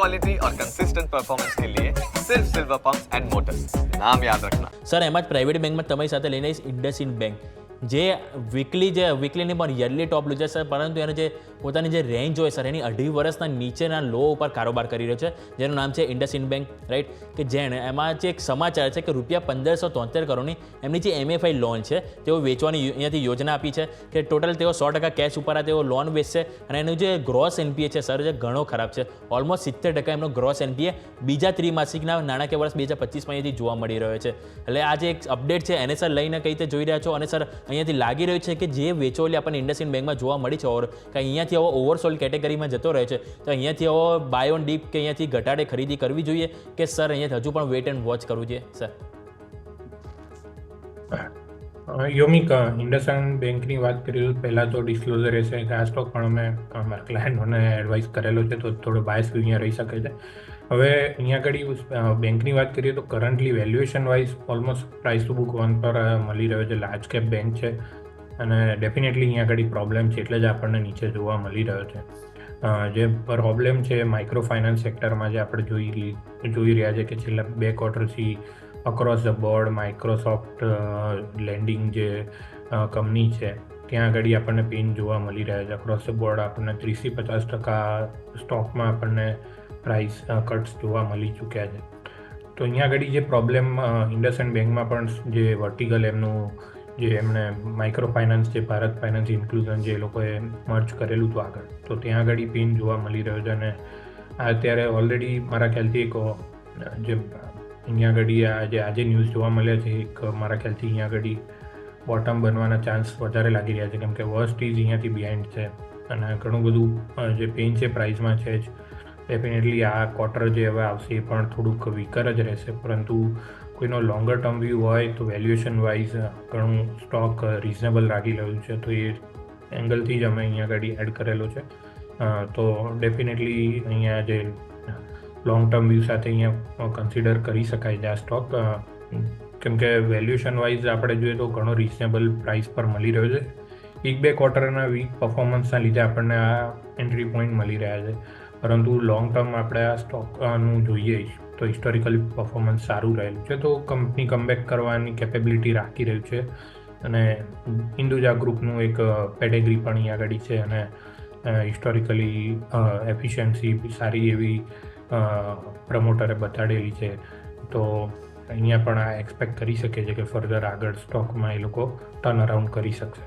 Quality और consistent performance के लिए सिर्फ सिल्वर पंप्स एंड मोटर्स, नाम याद रखना। સર એમાં જ પ્રાઇવેટ બેંકમાં તમારી સાથે લઈને આવીશ ઇન્ડસઇન્ડ બેંક, જે વીકલીની પણ યરલી ટોપ લૂઝર સર, પરંતુ એને જે પોતાની જે રેન્જ હોય સર એની 2.5 વર્ષના નીચેના લો ઉપર કારોબાર કરી રહ્યો છે, જેનું નામ છે ઇન્ડસઇન્ડ બેંક, રાઈટ. કે જેણે એમાં જે એક સમાચાર છે કે ₹1573 કરોડની એમની જે MFI લોન છે તેઓ વેચવાની અહીંયાથી યોજના આપી છે, કે ટોટલ તેઓ 100% કેશ ઉપર આ તેઓ લોન વેચશે, અને એનું જે ગ્રોસ NPA છે સર જે ઘણો ખરાબ છે, ઓલમોસ્ટ 70% એમનો ગ્રોસ NPA બીજા ત્રિમાસિકના નાણાકીય વર્ષ 2025માં અહીંયાથી જોવા મળી રહ્યો છે. એટલે આ જે એક અપડેટ છે એને સર લઈને કઈ રીતે જોઈ રહ્યા છો, અને સર અહીંયાથી લાગી રહ્યું છે કે જે વેચોલી આપણને ઇન્ડસઇન્ડ બેંકમાં જોવા મળી છે, ઓર કે અહીંયાથી હવે ઓવરસોલ્ડ કેટેગરીમાં જતો રહે છે, તો અહીંયાથી હવે બાય ઓન ડીપ કે અહીંયાથી ઘટાડે ખરીદી કરવી જોઈએ, કે સર અહીંયાથી હજુ પણ વેટ એન્ડ વોચ કરવું જોઈએ સર? યોમિક, ઇન્ડસઇન્ડ બેંકની વાત કરીએ તો પહેલાં તો ડિસ્ક્લોઝર એ છે કે આ સ્ટોક પણ અમે અમારા ક્લાયન્ટોને એડવાઇસ કરેલો છે, તો થોડો બાયસ અહીંયા રહી શકે છે. હવે અહીંયા આગળ બેંકની વાત કરીએ તો currently valuation wise almost price two book 1 પર મળી રહ્યો છે. લાર્જ કેપ બેંક છે અને ડેફિનેટલી અહીંયા આગળ પ્રોબ્લેમ છે, એટલે જ આપણને નીચે જોવા મળી રહ્યો છે. જે પ્રોબ્લેમ છે માઇક્રો ફાઇનાન્સ સેક્ટરમાં જે આપણે જોઈ રહ્યા છે કે છેલ્લા 2 ક્વાર્ટરથી across the board Microsoft landing જે કંપની છે ત્યાં આગળ આપણને પેન જોવા મળી રહ્યા છે. અક્રોસ ધ બોર્ડ આપણને 30-50% સ્ટોકમાં આપણને પ્રાઇસ કટ્સ જોવા મળી ચૂક્યા છે. તો અહીંયા આગળ જે પ્રોબ્લેમ ઇન્ડસઇન્ડ બેંકમાં પણ જે વર્ટિકલ એમનું જે એમણે માઇક્રો ફાઇનાન્સ જે ભારત ફાઇનાન્સ ઇન્ક્લુઝન જે લોકોએ મર્જ કરેલું હતું આગળ, તો ત્યાં આગળ પેન જોવા મળી રહ્યો છે. અને અત્યારે ઓલરેડી મારા ખ્યાલથી એક જે અહીંયા આગળ આજે ન્યૂઝ જોવા મળ્યા છે, એક મારા ખ્યાલથી અહીંયા આગળ બોટમ બનવાના ચાન્સ વધારે લાગી રહ્યા છે, કેમ કે વર્સ્ટ ઇઝ અહીંયાથી બિહાઇન્ડ છે અને ઘણું બધું જે પેન છે પ્રાઇસમાં છે જ. ડેફિનેટલી આ ક્વાર્ટર જે હવે આવશે એ પણ થોડુંક વીકર જ રહેશે, પરંતુ કોઈનો લોંગર ટર્મ વ્યૂ હોય તો વેલ્યુએશન વાઇઝ ઘણું સ્ટોક રિઝનેબલ લાગી રહ્યું છે, તો એ એંગલથી જ અમે અહીંયા આગળ એડ કરેલો છે. તો ડેફિનેટલી અહીંયા જે લોંગ ટર્મ વ્યૂ સાથે અહીંયા કન્સિડર કરી શકાય છે આ સ્ટોક, કેમ કે વેલ્યુએશન વાઇઝ આપણે જોઈએ તો ઘણો રિઝનેબલ પ્રાઇસ પર મળી રહ્યો છે. 1-2 ક્વાર્ટરના વીક પરફોર્મન્સના લીધે આપણને આ એન્ટ્રી પોઈન્ટ મળી રહ્યા છે, પરંતુ લોંગ ટર્મ આપણે આ સ્ટોકનું જોઈએ તો હિસ્ટોરિકલ પરફોર્મન્સ સારું રહેલું છે, તો કંપની કમબેક કરવાની કેપેબિલિટી રાખી રહ્યું છે. અને હિન્દુજા ગ્રુપનું એક પેડેગ્રી પણ અહીં આગળ છે અને હિસ્ટોરિકલી એફિશિયન્સી સારી એવી પ્રમોટરે બતાડેલી છે, તો અહીંયા પણ આ એક્સપેક્ટ કરી શકે છે કે ફર્ધર આગળ સ્ટોકમાં એ લોકો ટર્ન અરાઉન્ડ કરી શકશે.